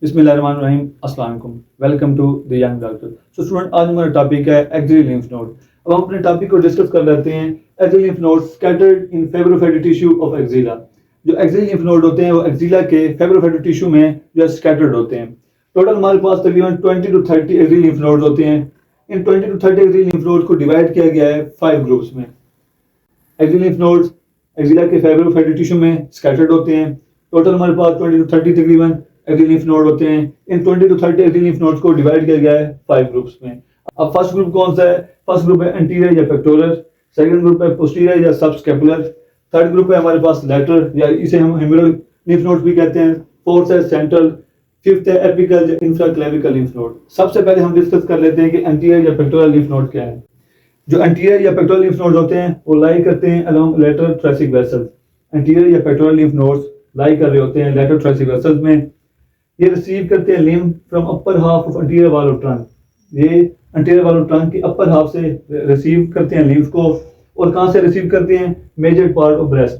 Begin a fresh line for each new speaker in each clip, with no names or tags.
बिस्मिल्लाहिर्रहमानिर्रहीम, अस्सलाम वालेकुम, welcome to the young doctor. So student, आज हमारा टॉपिक है एक्सिलरी लिम्फ नोड। अब हम अपने टॉपिक को डिस्कस कर लेते हैं। Axillary lymph node scattered in fibrofatty tissue of axilla. जो एक्सिलरी लिम्फ नोड होते हैं वो एक्सिला के फेब्रोफाइटिक टिश्यू में जो है स्कैटर्ड होते हैं। टोटल हमारे पास तकरीबन 20 to 30 एक्सिलरी लिम्फ नोड्स होते हैं। इन 20 to 30 एक्सिलरी लिम्फ नोड्स को डिवाइड किया गया है 5 ग्रुप्स में। एक्सिलरी लिम्फ नोड्स एक्सिला के फेब्रोफाइटिक टिश्यू में स्कैटर्ड होते हैं। टोटल हमारे पास 20 to 30 तकरीबन एक्सिलरी लिम्फ नोड होते हैं। इन 20 to 30 एक्सिलरी लिम्फ नोड्स को डिवाइड किया गया है 5 ग्रुप्स में। अब फर्स्ट ग्रुप कौन सा है? फर्स्ट ग्रुप है एंटीरियर या पेक्टोरल, सेकंड ग्रुप है पोस्टीरियर या सबस्कैपुलर, थर्ड ग्रुप है हमारे पास लैटरल या इसे हम ह्यूमरल लिम्फ नोड्स भी कहते हैं, फोर्थ है सेंट्रल, फिफ्थ है एपिकल या इंफ्राक्लेविकल लिम्फ नोड। सबसे पहले हम डिस्कस कर लेते हैं कि एंटीरियर या पेक्टोरल लिम्फ नोड क्या है। जो एंटीरियर या पेक्टोरल लिम्फ नोड्स होते हैं वो लाई करते हैं along lateral thoracic vessels. Anterior या पेक्टोरल लिम्फ नोड्स लाई कर रहे होते हैं लेटरल थोरैसिक वेसल्स में। ये रिसीव करते हैं lymph from upper half of anterior wall of trunk. ये एंटीरियर वॉल ऑफ ट्रंक की अपर हाफ से रिसीव करते हैं लिम्फ को। और कहाँ से रिसीव करते हैं? Major part of breast.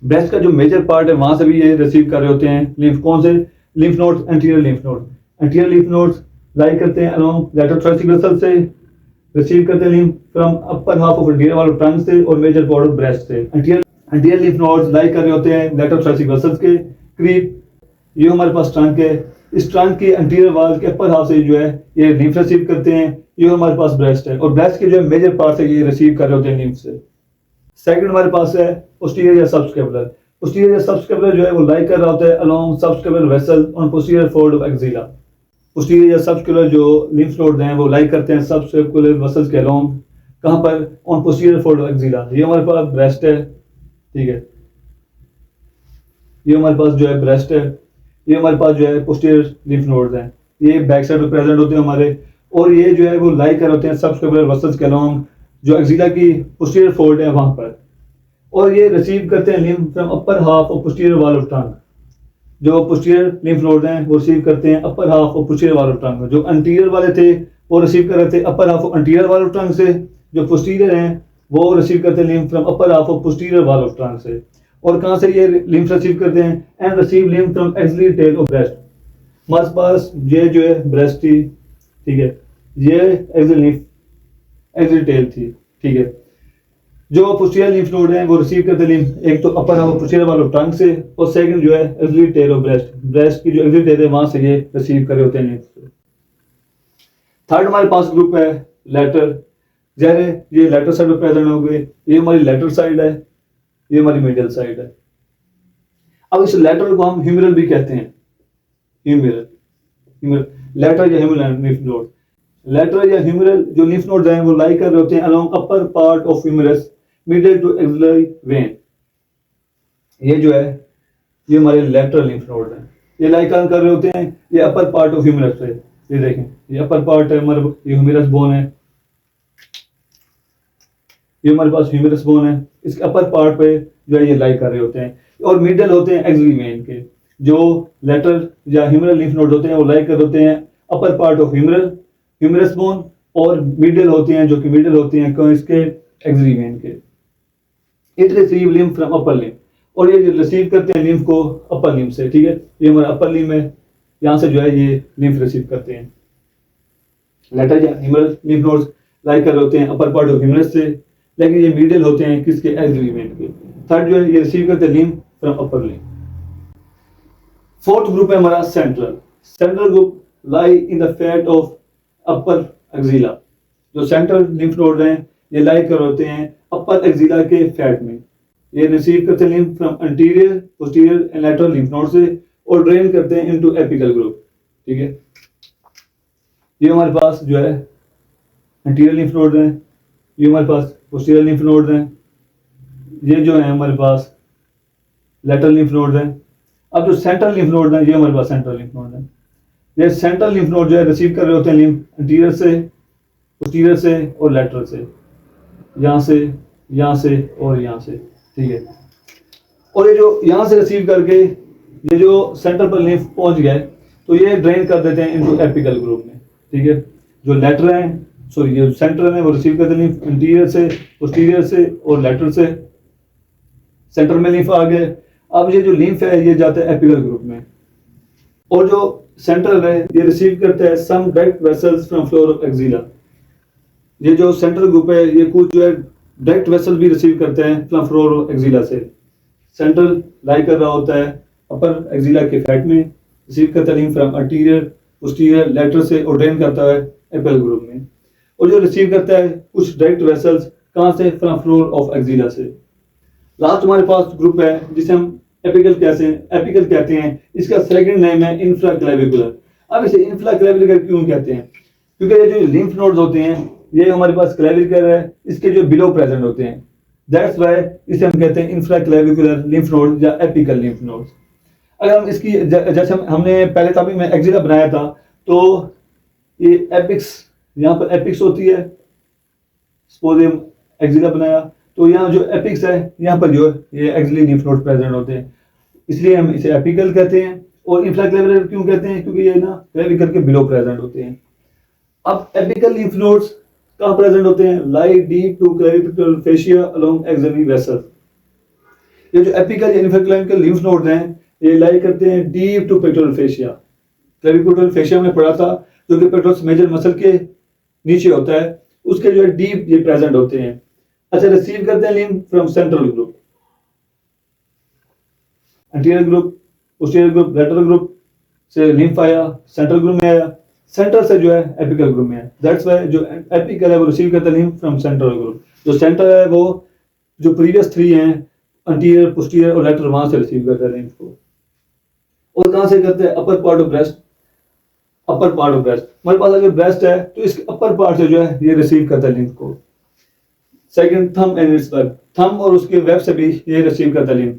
Breast का जो मेजर पार्ट है वहां से भी ये रिसीव कर रहे होते हैं लिम्फ। कौन से lymph nodes? Anterior lymph node. Anterior lymph nodes lie करते हैं अलोंग लेटरल थोरैसिक वेसल से, रिसीव करते हैं lymph from upper half of anterior wall of trunk से और मेजर पार्ट ऑफ ब्रेस्ट से। एंटीरियर लिम्फ नोड्स लाई कर रहे होते हैं लेटरल थोरैसिक वेसल्स के करीब। ये हमारे पास ट्रंक है। इस ट्रंक के एंटीरियर वॉल के अपर हाफ से जो है ये लिम्फ रिसीव करते हैं। ये हमारे पास ब्रेस्ट है और ब्रेस्ट के जो है मेजर पार्ट से ये रिसीव कर रहे होते हैं लिम्फ से। सेकंड हमारे पास है पोस्टीरियर या सबस्कैपुलर। पोस्टीरियर या सबस्कैपुलर जो है वो लाई कर रहा होता है along subscapular vessel on posterior fold of axilla. Posterior या सबस्कैपुलर जो लिम्फ नोड हैं वो लाई करते हैं सबस्कैपुलर वेसल्स के अलोंग। कहाँ पर? On posterior fold of axilla. ये हमारे पास ब्रेस्ट है, ठीक है। ये हमारे पास जो है ब्रेस्ट है। ये हमारे पास जो है पोस्टीरियर लिम्फ नोड्स हैं। ये बैक साइड पे प्रेजेंट होते हैं हमारे। और ये जो है वो लाई कर होते हैं सबस्कैपुलर वेसल्स के अलोंग जो एक्सिला की पोस्टीरियर फोल्ड है वहां पर। और ये रिसीव करते हैं lymph from upper half of posterior wall of trunk. जो पोस्टीरियर लिम्फ नोड हैं वो रिसीव करते हैं अपर half of posterior wall of trunk. जो एंटीरियर वाले थे वो रिसीव कर रहे थे अपर half of anterior wall of trunk से। जो पोस्टीरियर हैं वो रिसीव करते हैं lymph from upper half of posterior wall of trunk से। और कहाँ से ये लिम्फ रिसीव करते हैं? And receive lymph from axillary tail of breast. हमारे पास ये जो है ब्रेस्ट थी, ठीक है। ये एक्सिलरी टेल थी, ठीक है। जो पोस्टीरियर लिम्फ नोड हैं वो रिसीव करते हैं लिम्फ एक तो upper half of posterior wall of trunk से और सेकंड जो है axillary tail of breast. Breast की जो एक्सिलरी टेल है वहां से ये रिसीव कर रहे होते हैं लिम्फ। थर्ड हमारे पास ग्रुप है लेटरल। जैसे ये लेटरल साइड में प्रेजेंट हो गए। ये हमारी लेटरल साइड है, ये हमारी मीडियल साइड है। अब इस लेटरल को हम ह्यूमरल भी कहते हैं। ह्यूमरल लेटरल या ह्यूमरल लिम्फ नोड। लेटरल या ह्यूमरल जो लिम्फ नोड्स हैं वो लाई कर रहे होते हैं along upper part of humerus middle to axillary vein. ये जो है ये हमारे लेटरल लिम्फ नोड हैं। ये लाई कर रहे होते हैं ये अपर पार्ट ऑफ ह्यूमरस पे। ये देखें, ये अपर पार्ट है हमारे, ये ह्यूमरस बोन है। ये हमारे पास ह्यूमरस बोन है। इसके अपर पार्ट पे जो है ये लाई कर रहे होते हैं। और मिडल होते हैं एक्सिलरी वेन के। जो लेटरल या ह्यूमरल लिम्फ नोड होते हैं वो लाई कर होते हैं upper part of humerus bone. और मिडल होते हैं जो कि मिडल होते हैं इसके एक्सिलरी वेन के। It receive lymph from upper lymph. और ये रिसीव करते हैं लिम्फ को अपर लिम्फ से, ठीक है। ये हमारा अपर लिम्फ है, यहाँ से जो है ये लिम्फ रिसीव करते हैं। लेटरल या ह्यूमरल लिम्फ नोड्स लाई कर होते हैं अपर पार्ट ऑफ ह्यूमरस से, लेकिन ये मिडल होते हैं किसके? एक्सिलरी वेन के। थर्ड जो है ये रिसीव करते हैं lymph from upper lymph. Fourth group है हमारा central. Central group lie in the fat of upper axilla. जो सेंट्रल लिम्फ नोड हैं ये लाई कर होते हैं अपर एक्सिला के फैट में। ये रिसीव करते हैं lymph from anterior, posterior and lateral lymph node से और ड्रेन करते हैं इनटू एपिकल ग्रुप, ठीक है। ये हमारे पास जो है एंटीरियर लिम्फ नोड हैं। ये हमारे पास पोस्टीरियर लिम्फ नोड हैं। ये जो है हमारे पास लेटरल लिम्फ नोड हैं। अब जो सेंट्रल लिम्फ नोड हैं ये हमारे पास सेंट्रल लिम्फ नोड हैं। ये सेंट्रल लिम्फ नोड जो है रिसीव कर रहे होते हैं लिम्फ एंटीरियर से, पोस्टीरियर से और लेटरल से। यहाँ से, यहाँ से और यहाँ से, ठीक है। और ये जो यहाँ से रिसीव करके ये जो सेंटर पर लिम्फ पहुंच गए तो ये ड्रेन कर देते हैं इनटू एपिकल ग्रुप में, ठीक है। जो लेटरल हैं सॉरी ये सेंट्रल है वो रिसीव करते हैं लिम्फ एंटीरियर से, पोस्टीरियर से और लेटरल से। सेंटर में लिम्फ आ गए। अब ये जो लिम्फ है ये जाता है एपिकल ग्रुप में। और जो सेंट्रल है ये रिसीव करता है some direct vessels from floor of axilla. ये जो सेंट्रल ग्रुप है ये कुछ जो है डायरेक्ट वेसल भी रिसीव करते हैं फ्रॉम फ्लोर ऑफ एक्सिला से। सेंट्रल लाई कर रहा होता है अपर एक्सिला के फैट में, रिसीव करता है lymph from anterior posterior lateral से और ड्रेन करता है एपिकल ग्रुप में। और जो रिसीव करता है कुछ डायरेक्ट वेसल्स कहाँ से, फ्रॉम फ्लोर ऑफ एक्सिला से। लास्ट हमारे पास ग्रुप है जिसे हम एपिकल कहते हैं। इसका सेकंड नेम है इंफ्राक्लेविकुलर। अब इसे इंफ्राक्लेविकुलर क्यों कहते हैं? क्योंकि ये जो लिम्फ नोड्स होते हैं ये हमारे पास क्लेविकुलर है, इसके जो बिलो प्रेजेंट होते हैं, दैट्स व्हाई इसे हम कहते हैं इंफ्राक्लेविकुलर लिम्फ नोड या एपिकल लिम्फ नोड्स। अगर हम इसकी जैसे हमने पहले टॉपिक में एक्सिला बनाया था तो ये एपिक्स, यहाँ पर एपिक्स होती है, सपोज एक्सिला बनाया तो यहाँ जो एपिक्स है यहाँ पर जो ये एक्सिलरी लिम्फ नोड प्रेजेंट होते हैं, इसलिए हम इसे एपिकल कहते हैं। और इंफ्राक्लेविकुलर क्यों कहते हैं? क्योंकि ये ना क्लेविकल के बिलो प्रेजेंट होते हैं। अब एपिकल लिम्फ नोड्स कहाँ प्रेजेंट होते हैं? Lie deep to clavicular fascia along axillary vessel. ये जो एपिकल या इंफ्राक्लेविकल लिम्फ नोड्स हैं ये लाई करते हैं deep to pectoral fascia. Clavicular fascia में पढ़ा था जो कि पेक्टोरस मेजर मसल के नीचे होता है, उसके जो है डीप ये प्रेजेंट होते हैं। अच्छा, रिसीव करते हैं lymph from central group, anterior group, posterior group, lateral group से लिम्फ आया, सेंट्रल ग्रुप में आया, सेंटर से जो है एपिकल ग्रुप में है। दैट्स व्हाई जो एपिकल है वो रिसीव करता है लिम्फ फ्रॉम सेंट्रल ग्रुप। जो सेंटर है वो जो प्रीवियस थ्री हैं अंटीरियर, पोस्टीरियर और लेटरल, वहां से रिसीव करता है लिम्फ को। और कहां से करते हैं? Upper part of breast. Upper part of breast, हमारे पास अगर ब्रेस्ट है तो इसके अपर पार्ट से जो है ये रिसीव करता है लिम्फ को। Second, thumb and it's web, thumb और उसके वेब से भी ये रिसीव करता है लिम्फ।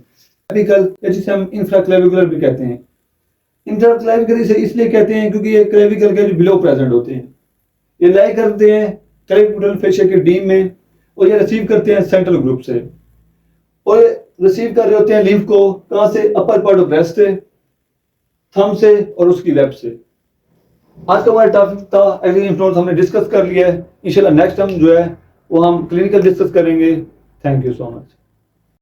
एपिकल जिसे हम इंफ्राक्लेविकुलर भी कहते हैं। इंफ्राक्लेविकुलर से इसलिए कहते हैं क्योंकि ये क्लेविकल के जो बिलो प्रेजेंट होते हैं, ये लाई करते हैं क्लेविकुलर फेशिया के डीप में और ये रिसीव करते हैं सेंट्रल ग्रुप से। और रिसीव कर रहे होते हैं लिम्फ को कहां से? अपर पार्ट ऑफ ब्रेस्ट से, थंब से और उसकी वेब से। आज का हमारा टॉपिक था एक्सिलरी लिम्फ नोड्स, हमने डिस्कस कर लिया है। इंशाल्लाह नेक्स्ट टाइम जो है वो हम क्लिनिकल डिस्कस करेंगे। Thank you so much.